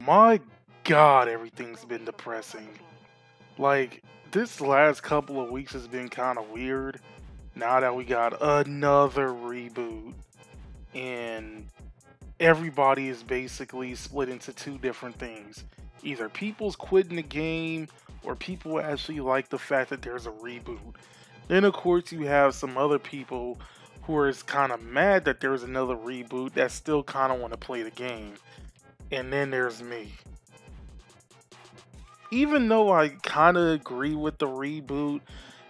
My God, everything's been depressing. Like, this last couple of weeks has been kind of weird. Now that we got another reboot, and everybody is basically split into two different things. Either people's quitting the game, or people actually like the fact that there's a reboot. Then, of course, you have some other people who are kind of mad that there's another reboot that still kind of want to play the game. And then there's me. Even though I kind of agree with the reboot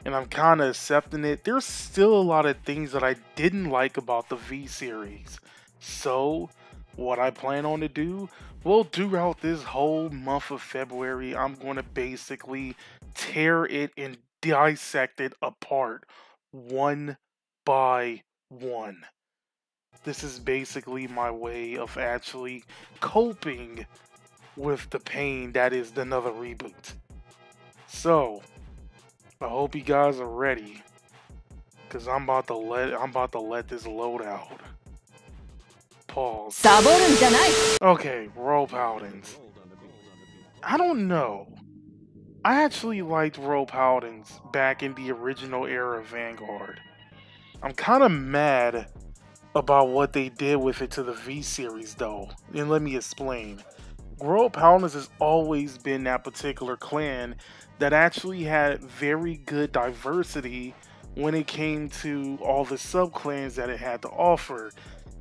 and I'm kind of accepting it, there's still a lot of things that I didn't like about the V series. So, what I plan on to do, well, throughout this whole month of February, I'm going to basically tear it and dissect it apart one by one. This is basically my way of actually coping with the pain that is another reboot. So, I hope you guys are ready, cause I'm about to let this load out. Pause. Okay, Royal Paladins. I don't know. I actually liked Royal Paladins back in the original era of Vanguard. I'm kind of mad about what they did with it to the V series though, and let me explain. Royal Paladins has always been that particular clan that actually had very good diversity when it came to all the sub-clans that it had to offer.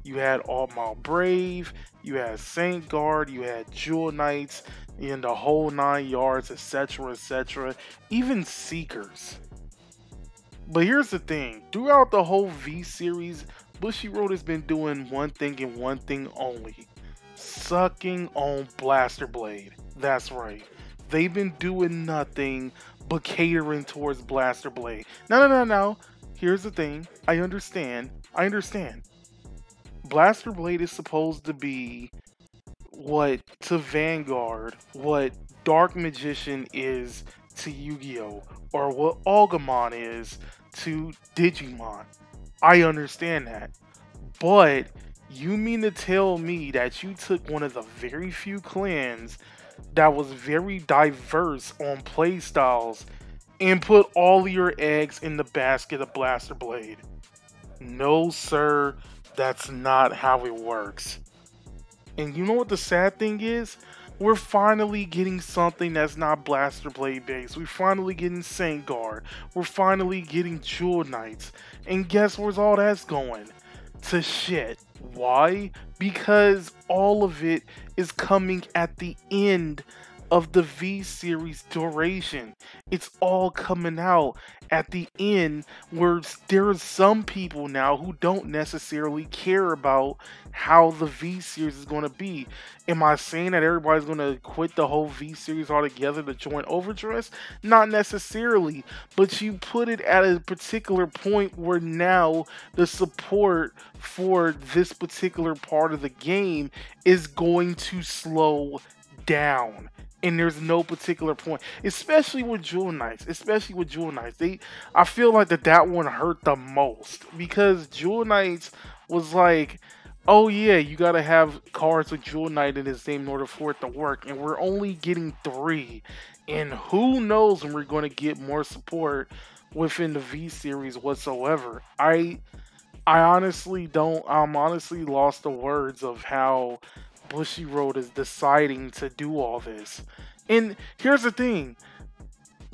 You had Altmaul Brave, you had Saint Guard, you had Jewel Knights, and the whole 9 yards, etc, etc, even Seekers. But here's the thing, throughout the whole V series, Bushiroad has been doing one thing and one thing only. Sucking on Blaster Blade. That's right. They've been doing nothing but catering towards Blaster Blade. No. Here's the thing. I understand. Blaster Blade is supposed to be what to Vanguard, what Dark Magician is to Yu-Gi-Oh! Or what Agumon is to Digimon. I understand that. But you mean to tell me that you took one of the very few clans that was very diverse on playstyles and put all your eggs in the basket of Blaster Blade? No, sir, that's not how it works. And you know what the sad thing is? We're finally getting something that's not Blaster Blade based. We're finally getting Saint Guard. We're finally getting Jewel Knights. And guess where's all that's going? To shit. Why? Because all of it is coming at the end of the V series duration. It's all coming out at the end, where there are some people now who don't necessarily care about how the V series is going to be. Am I saying that everybody's going to quit the whole V series altogether to join Overdress? Not necessarily, but you put it at a particular point where now the support for this particular part of the game is going to slow down. And there's no particular point, especially with Jewel Knights. I feel like that one hurt the most, because Jewel Knights was like, oh yeah, you gotta have cards with Jewel Knight in his name in order for it to work, and we're only getting 3, and who knows when we're going to get more support within the V series whatsoever. I'm honestly lost the words of how Bushiroad is deciding to do all this. And here's the thing.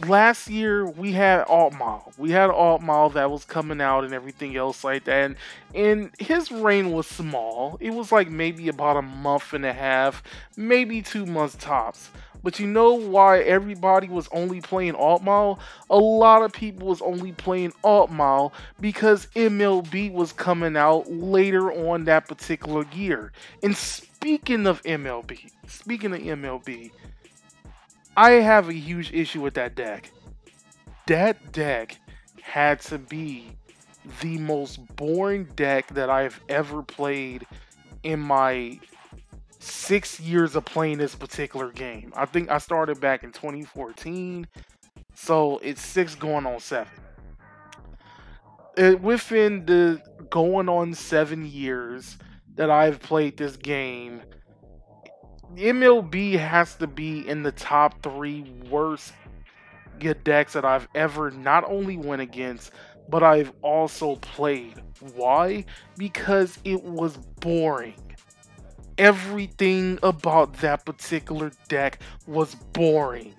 Last year we had Altmaul. We had Altmaul that was coming out and everything else like that. And his reign was small. It was like maybe about a month and a half, maybe 2 months tops. But you know why everybody was only playing Altmaul? A lot of people was only playing Altmaul because MLB was coming out later on that particular year. And speaking of MLB, I have a huge issue with that deck. That deck had to be the most boring deck that I've ever played in my 6 years of playing this particular game. I think I started back in 2014, so it's 6 going on 7. Within the going on 7 years that I've played this game, MLB has to be in the top 3 worst decks that I've ever not only went against, but I've also played. Why? Because it was boring. Everything about that particular deck was boring.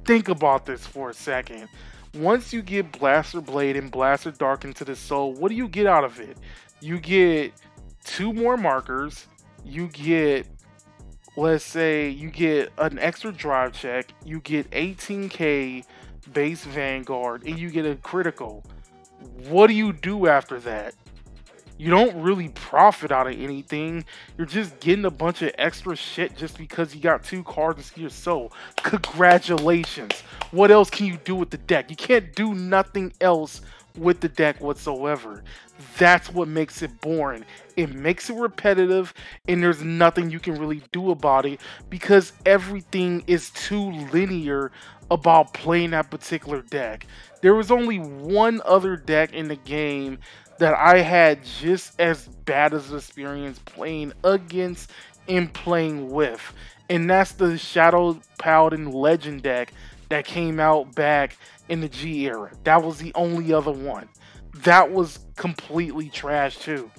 Think about this for a second. Once you get Blaster Blade and Blaster Dark into the Soul, what do you get out of it? You get 2 more markers, you get, let's say, you get an extra drive check, you get 18k base Vanguard, and you get a critical. What do you do after that? You don't really profit out of anything. You're just getting a bunch of extra shit just because you got 2 cards into your soul. Congratulations. What else can you do with the deck? You can't do nothing else with the deck whatsoever. That's what makes it boring. It makes it repetitive, and there's nothing you can really do about it because everything is too linear about playing that particular deck. There was only one other deck in the game that I had just as bad as an experience playing against and playing with, and that's the Shadow Paladin Legend deck that came out back in the G era. That was the only other one. That was completely trash too,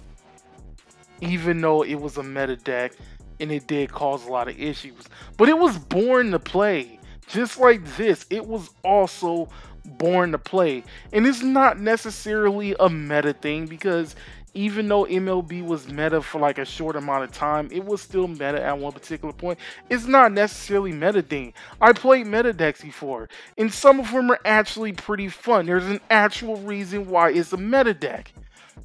even though it was a meta deck and it did cause a lot of issues, but it was boring to play. Just like this, it was also boring to play. And it's not necessarily a meta thing, because even though MLB was meta for like a short amount of time, it was still meta at one particular point. It's not necessarily meta thing. I played meta decks before, and some of them are actually pretty fun. There's an actual reason why it's a meta deck.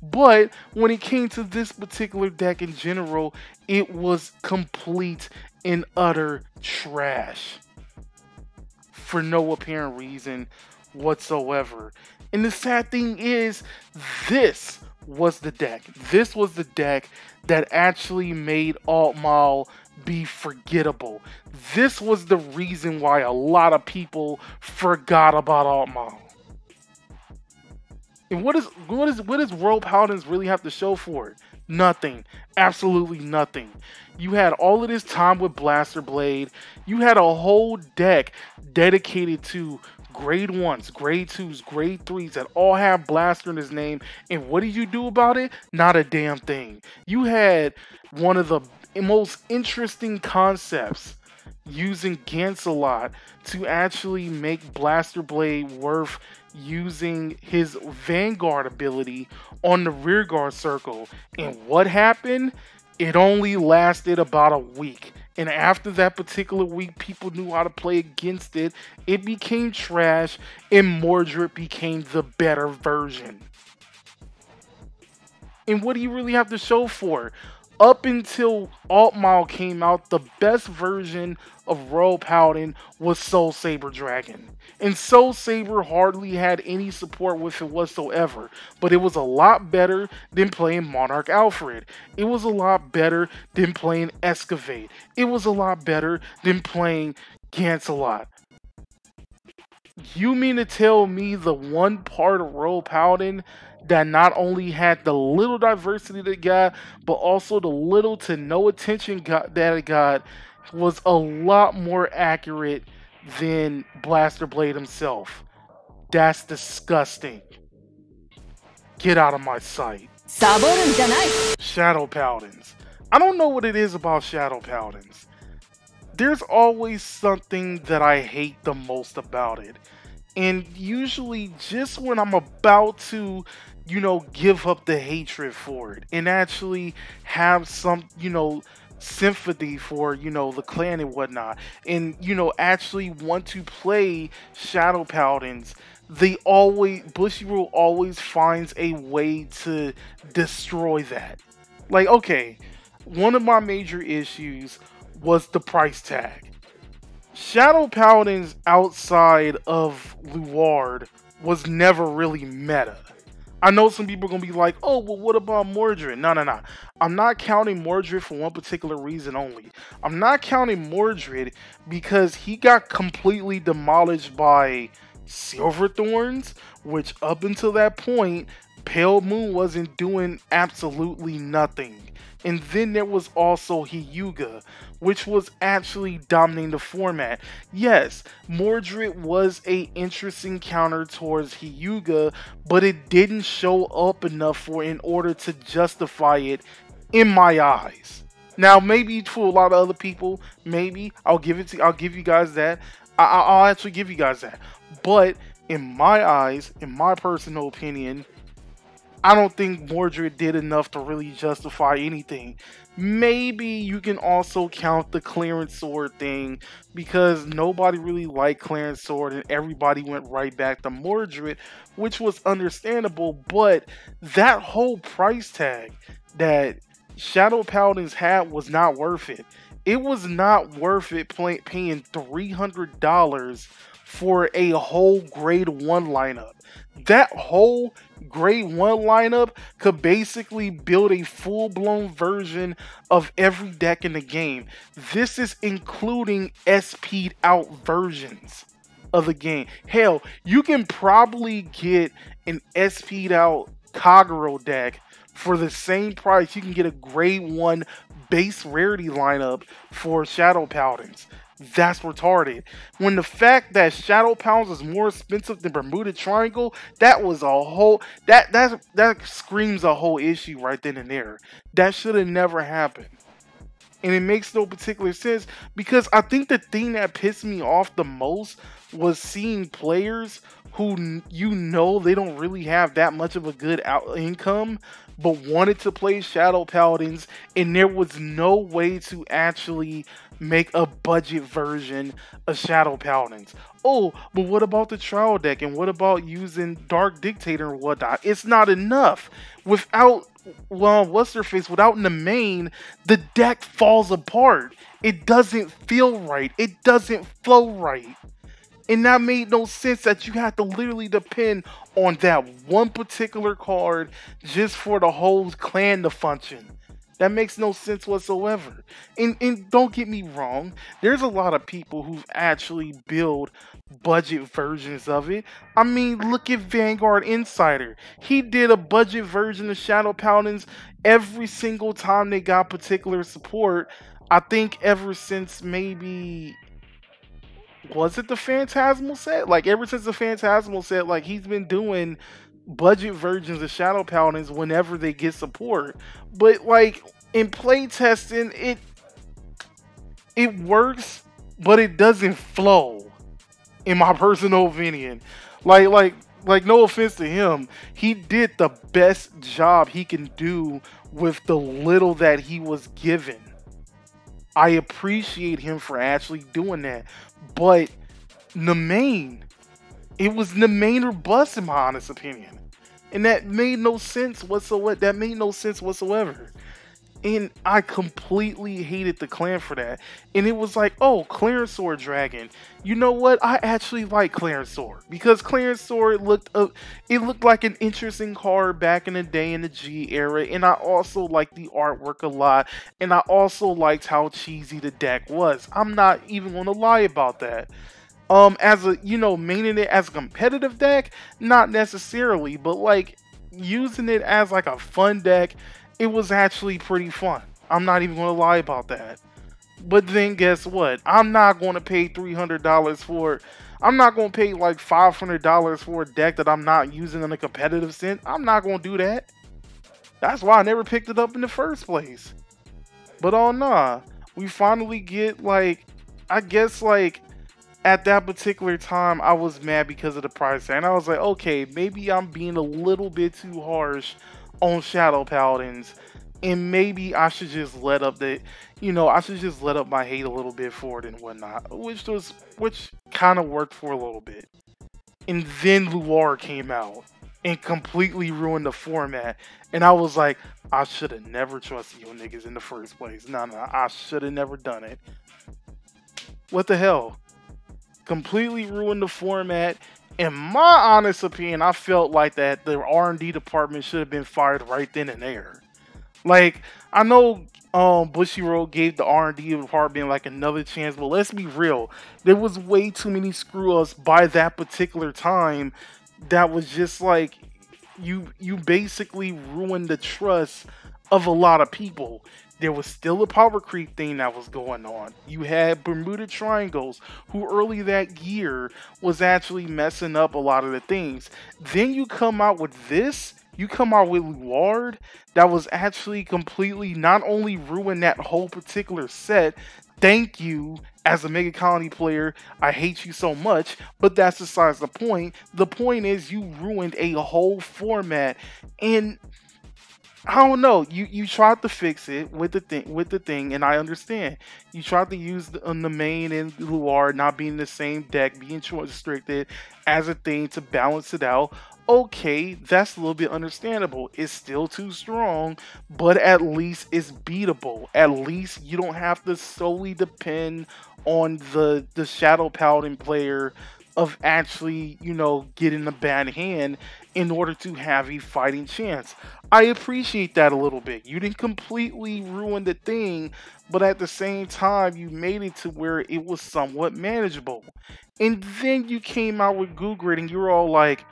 But when it came to this particular deck in general, it was complete and utter trash for no apparent reason whatsoever. And the sad thing is, this was the deck. This was the deck that actually made Altmile be forgettable. This was the reason why a lot of people forgot about Altmile. And what does Royal Paladins really have to show for it? Nothing. Absolutely nothing. You had all of this time with Blaster Blade. You had a whole deck dedicated to grade 1s, grade 2s, grade 3s that all have Blaster in his name. And what did you do about it? Not a damn thing. You had one of the most interesting concepts using Gancelot to actually make Blaster Blade worth using his Vanguard ability on the rearguard circle. And what happened? It only lasted about a week. And after that particular week, people knew how to play against it. It became trash, and Mordred became the better version. And what do you really have to show for it? Up until Altmile came out, the best version of Royal Paladin was Soul Saber Dragon. And Soul Saber hardly had any support with it whatsoever. But it was a lot better than playing Monarch Alfred. It was a lot better than playing Excavate. It was a lot better than playing Gancelot. You mean to tell me the one part of Royal Paladin that not only had the little diversity that it got, but also the little to no attention that it got, was a lot more accurate than Blaster Blade himself? That's disgusting. Get out of my sight. Shadow Paladins. I don't know what it is about Shadow Paladins. There's always something that I hate the most about it. And usually just when I'm about to, give up the hatred for it and actually have some, sympathy for, the clan and whatnot, and, actually want to play Shadow Paladins, Bushiroad always finds a way to destroy that. Like, okay, one of my major issues was the price tag. Shadow Paladins outside of Luard was never really meta. I know some people are going to be like, oh, well, what about Mordred? No. I'm not counting Mordred for one particular reason only. I'm not counting Mordred because he got completely demolished by Silverthorns, which up until that point, Pale Moon wasn't doing absolutely nothing. And then there was also Hyuga, which was actually dominating the format. Yes, Mordred was a interesting counter towards Hyuga, but it didn't show up enough for in order to justify it in my eyes. Now, maybe to a lot of other people, maybe I'll give you guys that. I'll actually give you guys that. But in my eyes, in my personal opinion, I don't think Mordred did enough to really justify anything. Maybe you can also count the Clarence Sword thing, because nobody really liked Clarence Sword and everybody went right back to Mordred, which was understandable, but that whole price tag that Shadow Paladins had was not worth it. It was not worth it paying $300 for a whole grade 1 lineup. That whole grade 1 lineup could basically build a full-blown version of every deck in the game. This is including SP'd out versions of the game. Hell, you can probably get an SP'd out Kagero deck for the same price. You can get a grade 1 base rarity lineup for Shadow Paladins. That's retarded. When the fact that Shadow Paladins is more expensive than Bermuda Triangle, that was a whole that screams a whole issue right then and there. That should have never happened. And it makes no particular sense, because I think the thing that pissed me off the most was seeing players who they don't really have that much of a good income, but wanted to play Shadow Paladins, and there was no way to actually make a budget version of Shadow Paladins. Oh, but what about the trial deck, and what about using Dark Dictator and whatnot? It's not enough. Without, well, what's their face? Without Nemain, the deck falls apart. It doesn't feel right. It doesn't flow right. And that made no sense, that you have to literally depend on that one particular card just for the whole clan to function. That makes no sense whatsoever. And don't get me wrong, there's a lot of people who've actually built budget versions of it. I mean, look at Vanguard Insider. He did a budget version of Shadow Paladins every single time they got particular support. I think ever since maybe... was it the Phantasmal set? Like, ever since the Phantasmal set, like, he's been doing budget versions of Shadow Paladins whenever they get support. But, like, in playtesting, it works, but it doesn't flow, in my personal opinion. Like, no offense to him, he did the best job he can do with the little that he was given. I appreciate him for actually doing that. But Nemain, it was Nemain or bust, in my honest opinion. And that made no sense whatsoever. And I completely hated the clan for that. And it was like, oh, Clarence Sword Dragon. You know what? I actually like Clarence Sword, because Clarence Sword looked like an interesting card back in the day in the G era. And I also liked the artwork a lot. And I also liked how cheesy the deck was. I'm not even going to lie about that. As a, maining it as a competitive deck, not necessarily, but like using it as like a fun deck, it was actually pretty fun. I'm not even going to lie about that. But then guess what? I'm not going to pay $300 for it. I'm not going to pay like $500 for a deck that I'm not using in a competitive sense. I'm not going to do that. That's why I never picked it up in the first place. But oh nah, we finally get, like, I guess, like, at that particular time, I was mad because of the price tag. And I was like, okay, maybe I'm being a little bit too harsh on Shadow Paladins, and maybe I should just let up my hate a little bit for it and whatnot, which kind of worked for a little bit. And then Luar came out and completely ruined the format, and I was like, I should have never trusted you niggas in the first place. Nah, I should have never done it. What the hell? Completely ruined the format. In my honest opinion, I felt like that the R&D department should have been fired right then and there. Like, I know Bushiroad gave the R&D department like another chance, but let's be real. There was way too many screw-ups by that particular time that was just like, You basically ruined the trust of a lot of people. There was still a power creep thing that was going on. You had Bermuda Triangles, who early that year was actually messing up a lot of the things. Then you come out with this. You come out with Luard that was actually completely not only ruined that whole particular set. Thank you, as a Mega Colony player, I hate you so much, but that's besides the point. The point is you ruined a whole format, and I don't know. You tried to fix it with the thing, and I understand. You tried to use the main and Luar not being the same deck, being restricted as a thing to balance it out. Okay, that's a little bit understandable. It's still too strong, but at least it's beatable. At least you don't have to solely depend on the Shadow Paladin player of actually, getting a bad hand in order to have a fighting chance. I appreciate that a little bit. You didn't completely ruin the thing, but at the same time, you made it to where it was somewhat manageable. And then you came out with Goo Grid and you were all like,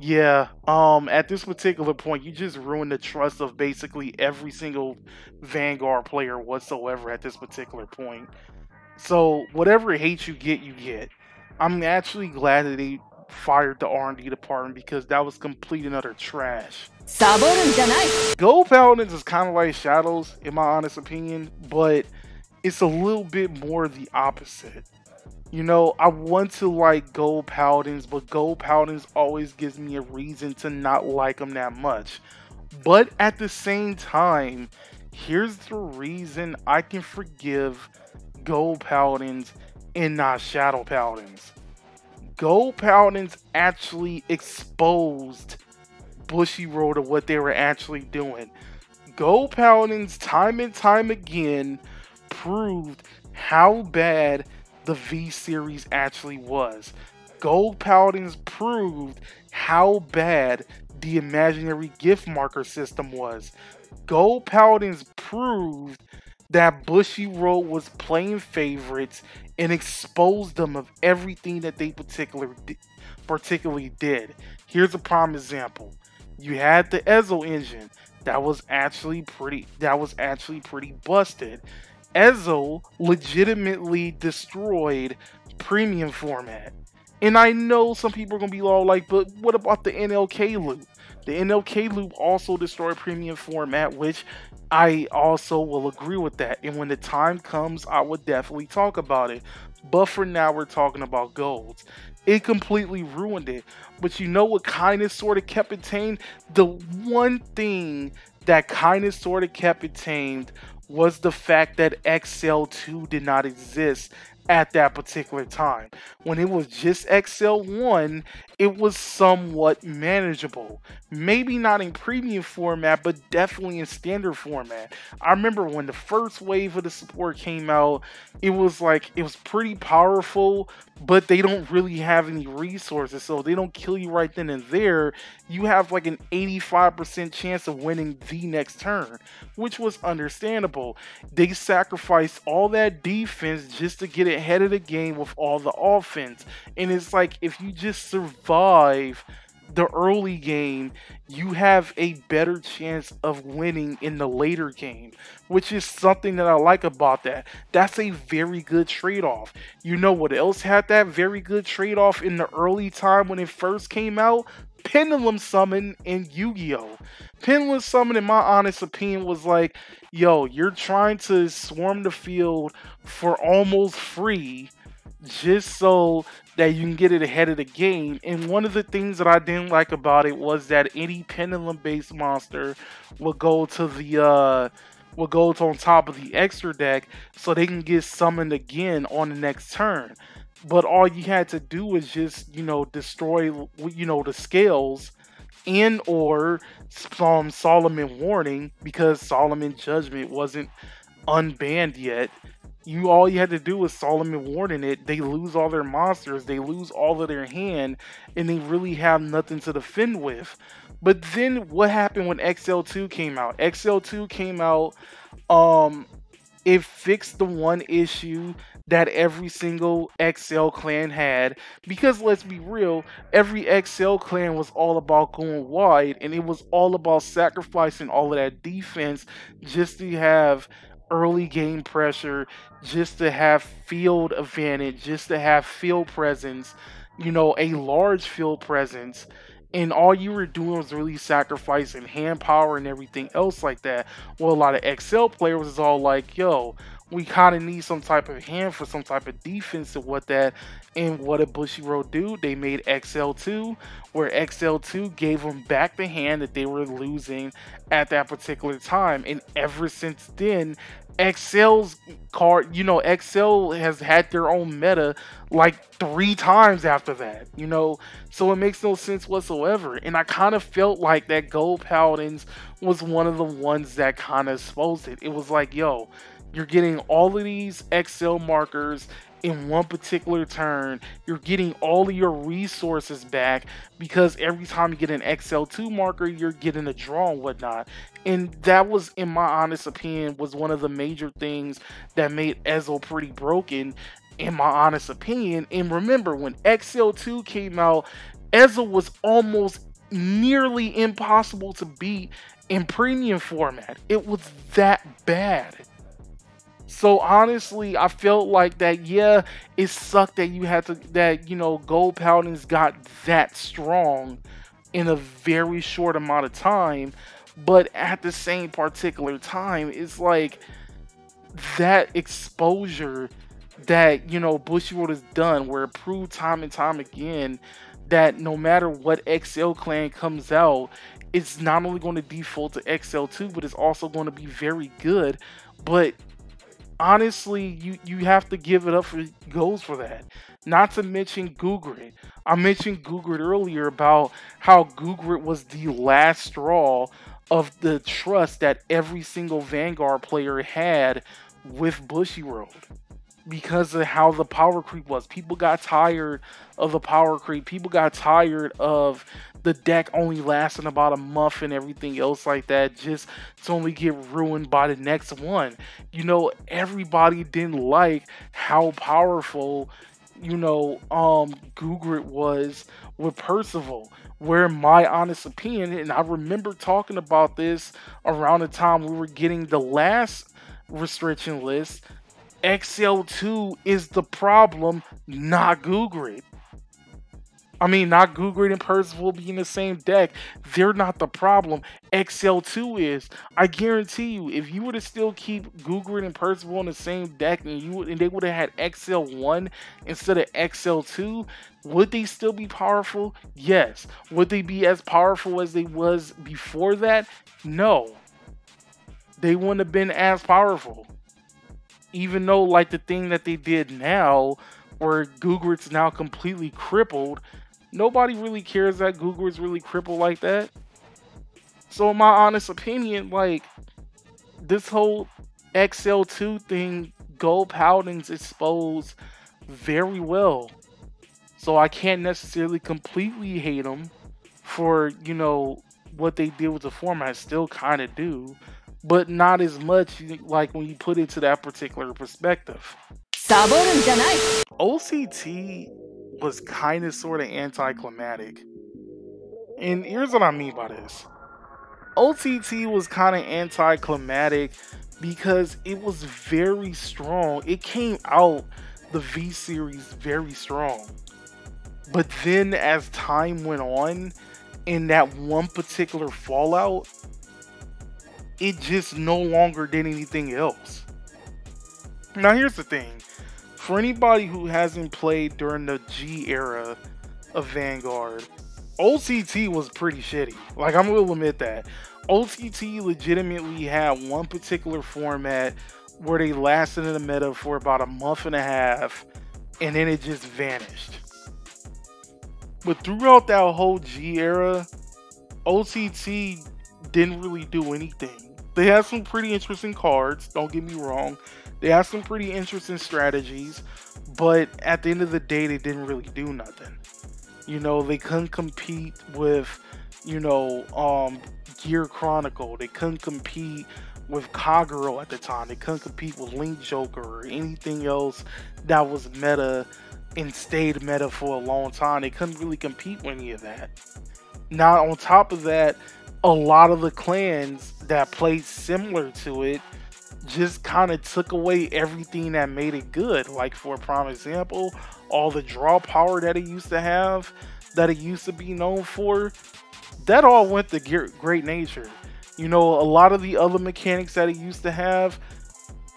yeah, at this particular point, you just ruined the trust of basically every single Vanguard player whatsoever at this particular point. So whatever hate you get, you get. I'm actually glad that they fired the R&D department because that was complete and utter trash. Gold Paladins is kind of like Shadows, in my honest opinion, but it's a little bit more the opposite. I want to like Gold Paladins, but Gold Paladins always gives me a reason to not like them that much. But at the same time, here's the reason I can forgive Gold Paladins and not Shadow Paladins. Gold Paladins actually exposed Bushiroad to what they were actually doing. Gold Paladins time and time again proved how bad the V series actually was. Gold Paladins proved how bad the imaginary gift marker system was. Gold Paladins proved that Bushiroad was playing favorites and exposed them of everything that they particularly did. Here's a prime example. You had the Ezo engine that was actually pretty busted. Ezo legitimately destroyed premium format. And I know some people are going to be all like, but what about the NLK loop? The NLK loop also destroyed premium format, which I also will agree with that. And when the time comes, I would definitely talk about it. But for now, we're talking about golds. It completely ruined it. But you know what kind of sort of kept it tamed? The one thing that kind of sort of kept it tamed was the fact that XL2 did not exist at that particular time. When it was just XL1, it was somewhat manageable. Maybe not in premium format, but definitely in standard format. I remember when the first wave of the support came out, it was pretty powerful, but they don't really have any resources, so they don't kill you right then and there. You have like an 85% chance of winning the next turn, which was understandable. They sacrificed all that defense just to get ahead of the game with all the offense. And it's like, if you just survive the early game, you have a better chance of winning in the later game, which is something that I like about that. That's a very good trade-off. You know what else had that very good trade-off in the early time when it first came out? Pendulum Summon in Yu-Gi-Oh! Pendulum Summon, in my honest opinion, was like, yo, you're trying to swarm the field for almost free just so that you can get it ahead of the game. And one of the things that I didn't like about it was that any pendulum based monster would go to on top of the extra deck so they can get summoned again on the next turn. But all you had to do was just, destroy, the scales and or Solomon Warning, because Solomon Judgment wasn't unbanned yet. All you had to do was Solomon Warning it. They lose all their monsters, they lose all of their hand, and they really have nothing to defend with. But then what happened when XL2 came out? XL2 came out It fixed the one issue that every single XL clan had, because let's be real, every XL clan was all about going wide, and it was all about sacrificing all of that defense just to have early game pressure, just to have field advantage, just to have field presence, a large field presence. And all you were doing was really sacrificing hand power and everything else like that. Well, a lot of XL players is all like, yo, we kind of need some type of hand for some type of defense and what that. And what did Bushiroad do? They made XL2, where XL2 gave them back the hand that they were losing at that particular time. And ever since then, XL's card, XL has had their own meta like 3 times after that, so it makes no sense whatsoever. And I kind of felt like that Gold Paladins was one of the ones that kind of exposed it. It was like, yo, you're getting all of these XL markers in one particular turn. You're getting all of your resources back because every time you get an XL2 marker, you're getting a draw and whatnot. And that was, in my honest opinion, was one of the major things that made Ezel pretty broken, in my honest opinion. And remember, when XL2 came out, Ezel was almost nearly impossible to beat in premium format. It was that bad. So honestly, I felt like that, yeah, it sucked that Gold Paladins got that strong in a very short amount of time. But at the same particular time, it's like that exposure that, Bushiroad has done, where it proved time and time again that no matter what XL clan comes out, it's not only going to default to XL2, but it's also going to be very good. But honestly, you have to give it up for goals for that. Not to mention Gugrit. I mentioned Gugrit earlier about how Gugrit was the last straw of the trust that every single Vanguard player had with Bushiroad, because of how the power creep was. People got tired of the power creep. People got tired of the deck only lasting about a month and everything else like that, just to only get ruined by the next one. Everybody didn't like how powerful, Gugrit was with Percival. Where my honest opinion, and I remember talking about this around the time we were getting the last restriction list, XL2 is the problem, not Gugrit. I mean, not Gugrit and Percival being the same deck. They're not the problem. XL2 is. I guarantee you, if you were to still keep Gugrit and Percival in the same deck, and they would have had XL1 instead of XL2, would they still be powerful? Yes. Would they be as powerful as they was before that? No. They wouldn't have been as powerful. Even though, like, the thing that they did now, where Gugrit's now completely crippled, nobody really cares that Gugrit's really crippled like that. So in my honest opinion, like, this whole XL2 thing, Gold Paladins exposed very well. So I can't necessarily completely hate them for, what they did with the format. I still kind of do, but not as much like when you put it to that particular perspective. OCT was kind of sort of anticlimactic. And here's what I mean by this. OCT was kind of anticlimactic because it was very strong. It came out the V series very strong. But then as time went on, in that one particular Fallout, it just no longer did anything else. Now here's the thing. For anybody who hasn't played during the G era of Vanguard, OCT was pretty shitty. Like, I'm gonna admit that. OCT legitimately had one particular format where they lasted in the meta for about a month and a half, and then it just vanished. But throughout that whole G era, OCT didn't really do anything. They had some pretty interesting cards, don't get me wrong. They had some pretty interesting strategies, but at the end of the day, they didn't really do nothing. They couldn't compete with, Gear Chronicle. They couldn't compete with Kagero at the time. They couldn't compete with Link Joker or anything else that was meta and stayed meta for a long time. They couldn't really compete with any of that. Now, on top of that, a lot of the clans that played similar to it just kind of took away everything that made it good. Like, for a prime example, all the draw power that it used to have, that it used to be known for, that all went to Great Nature. You know, a lot of the other mechanics that it used to have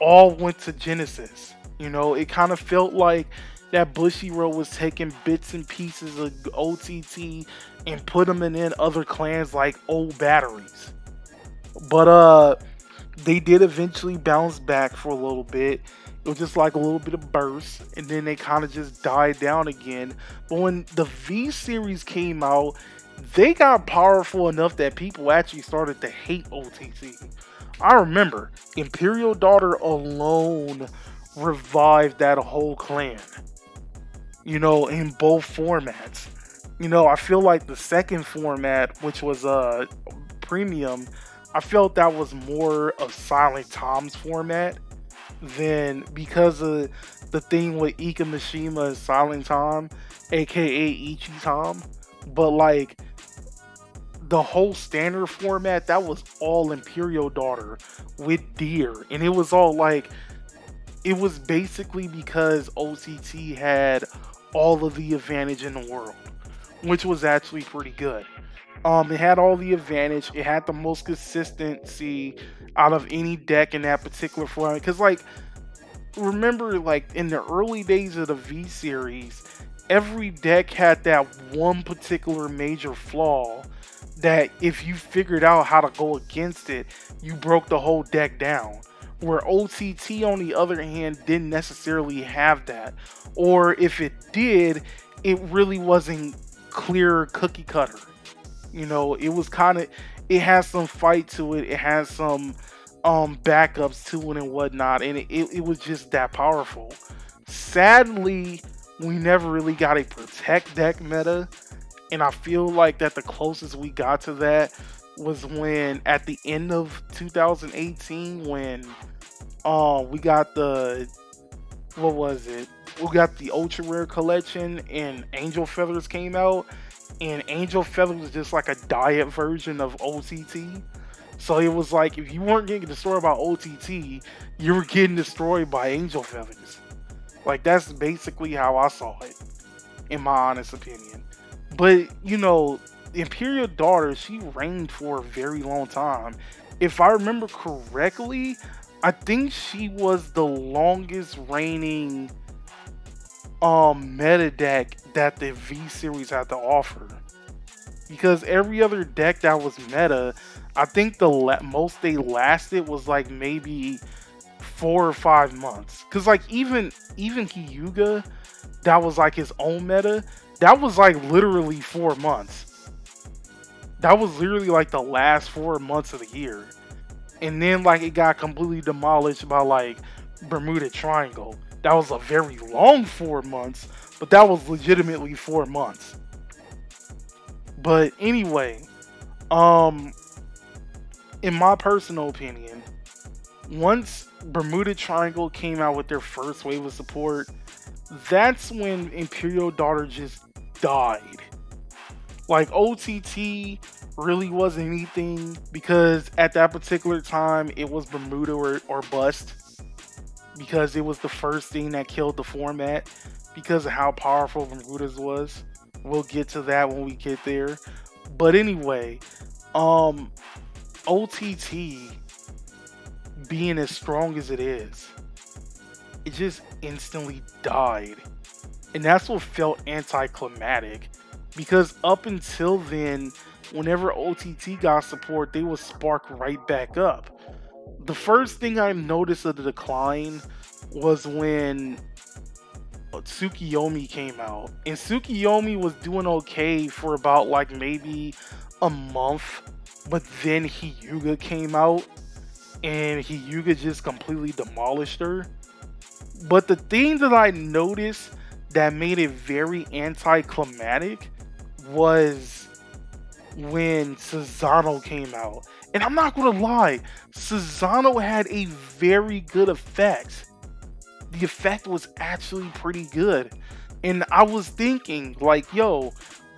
all went to Genesis. You know, it kind of felt like that Bushiroad was taking bits and pieces of OTT and put them in other clans like old batteries. But they did eventually bounce back for a little bit. It was just like a little bit of burst, and then they kind of just died down again. But when the V series came out, they got powerful enough that people actually started to hate OTT. I remember Imperial Daughter alone revived that whole clan, you know, in both formats. You know, I feel like the second format, which was premium, I felt that was more of Silent Tom's format than, because of the thing with Ika Mishima and Silent Tom, aka Ichi Tom. But like the whole standard format, that was all Imperial Daughter with Deer, and it was all like, it was basically because OTT had all of the advantage in the world, which was actually pretty good. It had all the advantage. It had the most consistency out of any deck in that particular format. Because, like, remember, like, in the early days of the V series, every deck had that one particular major flaw that if you figured out how to go against it, you broke the whole deck down. Where OTT, on the other hand, didn't necessarily have that. Or if it did, it really wasn't clear cookie cutter. You know, it was kind of, it has some fight to it. It has some backups to it and whatnot. And it was just that powerful. Sadly, we never really got a protect deck meta. And I feel like that the closest we got to that was when, at the end of 2018, when we got the, what was it? We got the Ultra Rare Collection and Angel Feathers came out. And Angel Feathers was just like a diet version of OTT. So it was like, if you weren't getting destroyed by OTT, you were getting destroyed by Angel Feathers. Like, that's basically how I saw it, in my honest opinion. But, you know, the Imperial Daughter, she reigned for a very long time. If I remember correctly, I think she was the longest reigning meta deck that the V series had to offer. Because every other deck that was meta, I think the most they lasted was like maybe 4 or 5 months. Because like even Hyuga, that was like his own meta, that was like literally 4 months. That was literally like the last 4 months of the year. And then like it got completely demolished by like Bermuda Triangle. That was a very long 4 months, but that was legitimately 4 months. But anyway, in my personal opinion, once Bermuda Triangle came out with their first wave of support, that's when Imperial Daughter just died. Like, OTT really wasn't anything, because at that particular time it was Bermuda or bust, because it was the first thing that killed the format because of how powerful Bermuda's was. We'll get to that when we get there. But anyway, OTT being as strong as it is, it just instantly died. And that's what felt anticlimactic, because up until then, whenever OTT got support, they would spark right back up. The first thing I noticed of the decline was when Tsukiyomi came out. And Tsukiyomi was doing okay for about like maybe a month, but then Hyuga came out and Hyuga just completely demolished her. But the thing that I noticed that made it very anticlimactic was when Susano came out. And I'm not gonna lie, Susano had a very good effect. The effect was actually pretty good. And I was thinking, like, yo,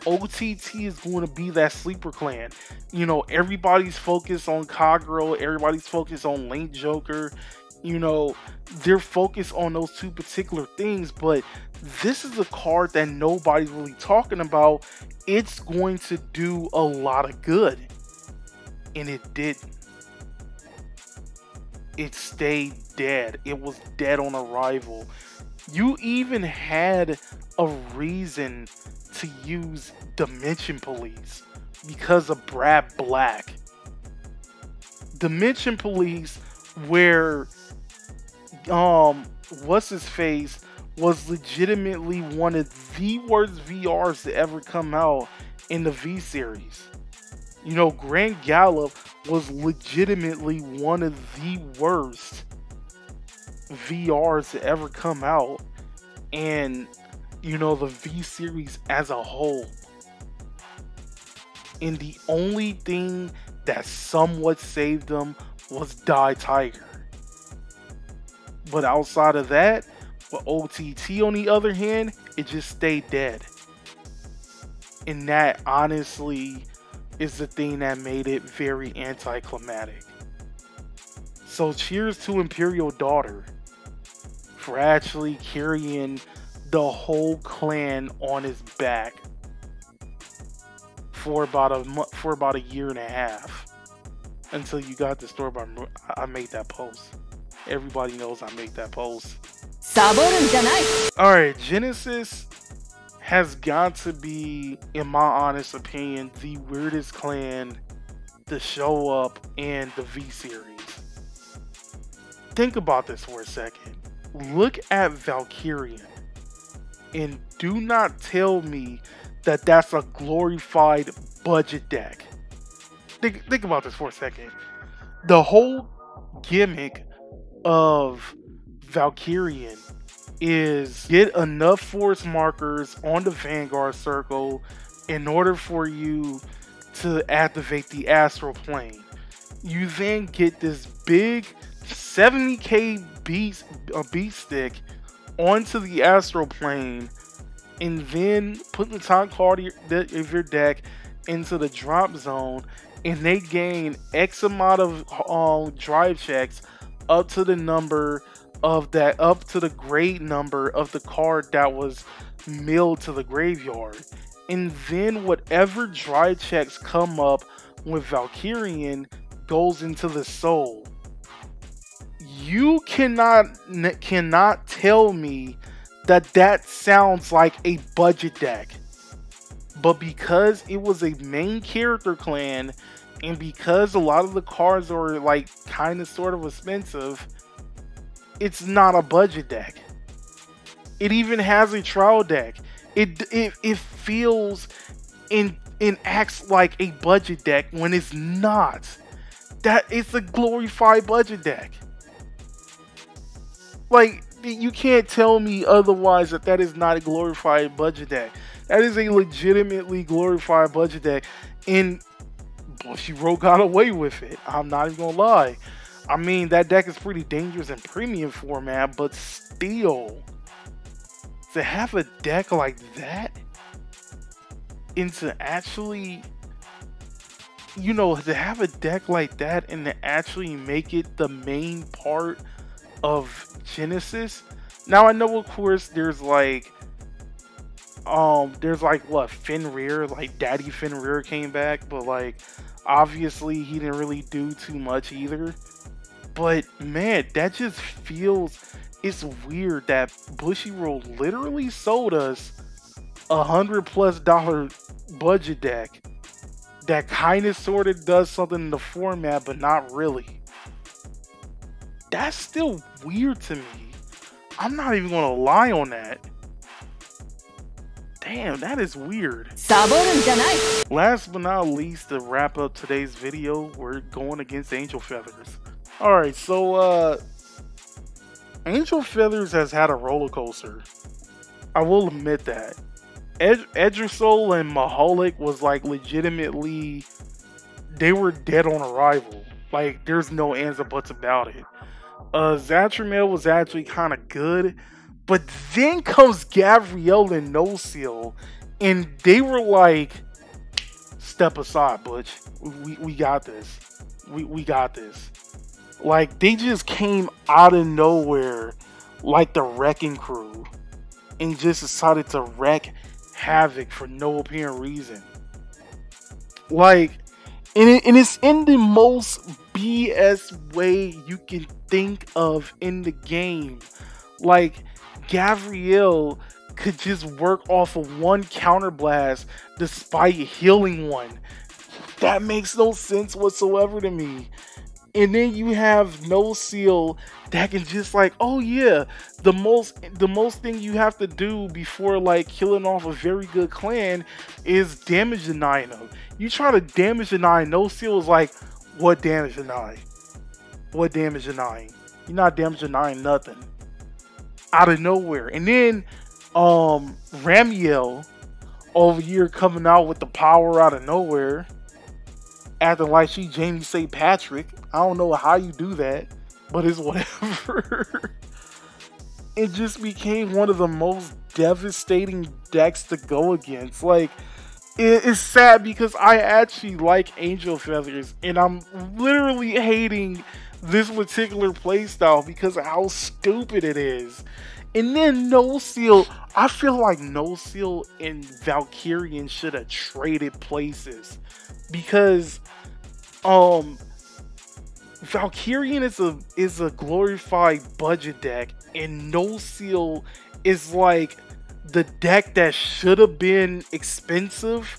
OTT is going to be that sleeper clan. You know, everybody's focused on Kagero, everybody's focused on Link Joker. You know, they're focused on those two particular things, but this is a card that nobody's really talking about. It's going to do a lot of good. And it didn't. It stayed dead. It was dead on arrival. You even had a reason to use Dimension Police because of Brad Black. Dimension Police, where what's his face was legitimately one of the worst VRs to ever come out in the V series. You know, Grand Gallop was legitimately one of the worst VRs to ever come out, and you know, the V series as a whole. And the only thing that somewhat saved them was Die Tiger. But outside of that, for OTT on the other hand, it just stayed dead. And that honestly is the thing that made it very anticlimactic. So cheers to Imperial Daughter for actually carrying the whole clan on his back for about a year and a half, until you got the story by I made that post. Everybody knows I make that post. Alright, Genesis has got to be, in my honest opinion, the weirdest clan to show up in the V series. Think about this for a second. Look at Valkyrian, and do not tell me that that's a glorified budget deck. Think about this for a second. The whole gimmick of Valkyrian is get enough force markers on the Vanguard circle in order for you to activate the Astral Plane. You then get this big 70k beat stick onto the Astral Plane, and then put the top card of your deck into the drop zone, and they gain X amount of drive checks up to the number of that, up to the grade number of the card that was milled to the graveyard. And then whatever drive checks come up with Valkyrian goes into the soul. You cannot tell me that sounds like a budget deck. But because it was a main character clan, and because a lot of the cards are like kind of sort of expensive, it's not a budget deck. It even has a trial deck. It feels and acts like a budget deck when it's not. That it's a glorified budget deck. Like, you can't tell me otherwise that is not a glorified budget deck. That is a legitimately glorified budget deck, and Bushiroad got away with it. I'm not even gonna lie. I mean, that deck is pretty dangerous in premium format, but still, to have a deck like that, and to actually, you know, to have a deck like that and to actually make it the main part of Genesis. Now I know, of course, there's like what, Fenrir, like Daddy Fenrir came back, but like obviously he didn't really do too much either. But man, that just feels, it's weird that Bushiroad literally sold us $100+ budget deck that kind of sort of does something in the format, but not really. That's still weird to me. I'm not even gonna lie on that. Damn, that is weird. Last but not least, to wrap up today's video, we're going against Angel Feathers. Alright, so Angel Feathers has had a roller coaster. I will admit that. Edrusol and Mahalik was like legitimately, they were dead on arrival. Like there's no ands or buts about it. Zatramel was actually kind of good, but then comes Gabrielle and No Seal, and they were like, step aside, Butch. We got this. We got this. Like they just came out of nowhere like the Wrecking Crew and just decided to wreak havoc for no apparent reason. Like, and it's in the most BS way you can think of in the game. Like, Gabrielle could just work off of one counterblast despite healing one. That makes no sense whatsoever to me. And then you have No Seal that can just like, oh yeah, the most thing you have to do before like killing off a very good clan is damage denying them. You try to damage deny, No Seal is like, what damage deny? What damage denying? You're not damage denying nothing. Out of nowhere. And then Ramiel over here coming out with the power out of nowhere, acting like she Jamie St. Patrick. I don't know how you do that, but it's whatever. It just became one of the most devastating decks to go against. Like, it's sad because I actually like Angel Feathers, and I'm literally hating this particular playstyle because of how stupid it is. And then No Seal, I feel like No Seal and Valkyrian should have traded places, because Valkyrian is a glorified budget deck, and No Seal is like the deck that should have been expensive,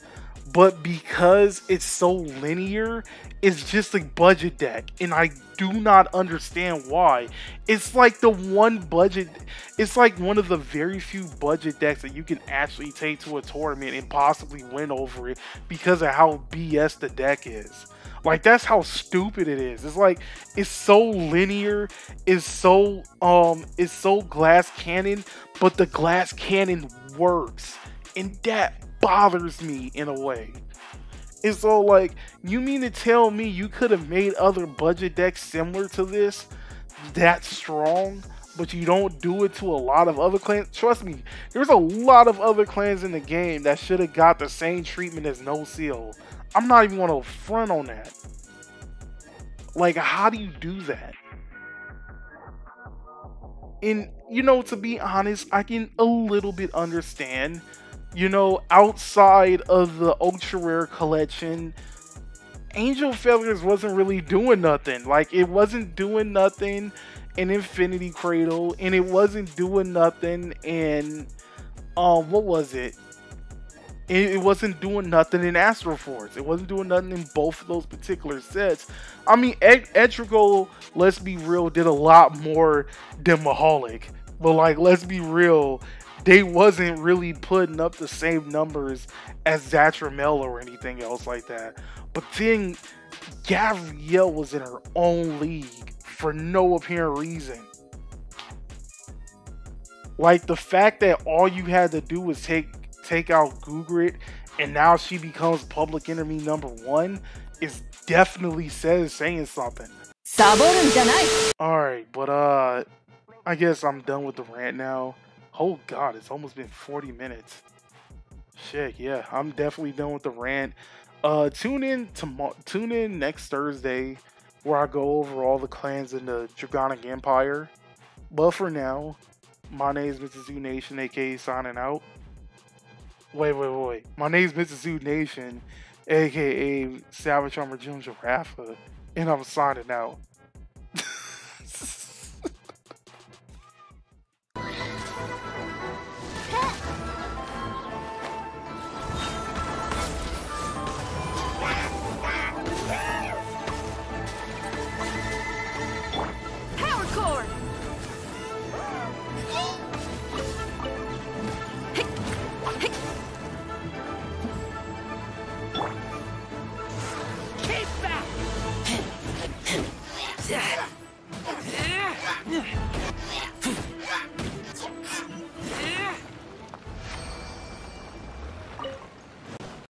but because it's so linear, it's just a budget deck, and I do not understand why. It's like the one budget, it's like one of the very few budget decks that you can actually take to a tournament and possibly win over it because of how BS the deck is. Like, that's how stupid it is. It's like, it's so linear, it's so glass cannon, but the glass cannon works, and that bothers me in a way. It's so like, you mean to tell me you could have made other budget decks similar to this, that strong, but you don't do it to a lot of other clans? Trust me, there's a lot of other clans in the game that should have got the same treatment as No Seal. I'm not even going to front on that. Like, how do you do that? And, you know, to be honest, I can a little bit understand, you know, outside of the Ultra Rare collection, Angel Feathers wasn't really doing nothing. Like, it wasn't doing nothing in Infinity Cradle, and it wasn't doing nothing in, what was it? It wasn't doing nothing in Astro Force. It wasn't doing nothing in both of those particular sets. I mean, Etrigal, let's be real, did a lot more than Mahalik. But, like, let's be real, they wasn't really putting up the same numbers as Zatramel or anything else like that. But then, Gabrielle was in her own league for no apparent reason. Like, the fact that all you had to do was take out Gugrit, and now she becomes public enemy #1 is definitely saying something. Alright, but I guess I'm done with the rant now. Oh god, it's almost been 40 minutes. Shit, yeah, I'm definitely done with the rant. Tune in next Thursday where I go over all the clans in the Dragonic Empire. But for now, my name is Mr. Zoo Nation, aka signing out. Wait. My name is Mr. Zoo Nation, aka Savage Armor Jim Giraffa, and I'm signing out. Yeah.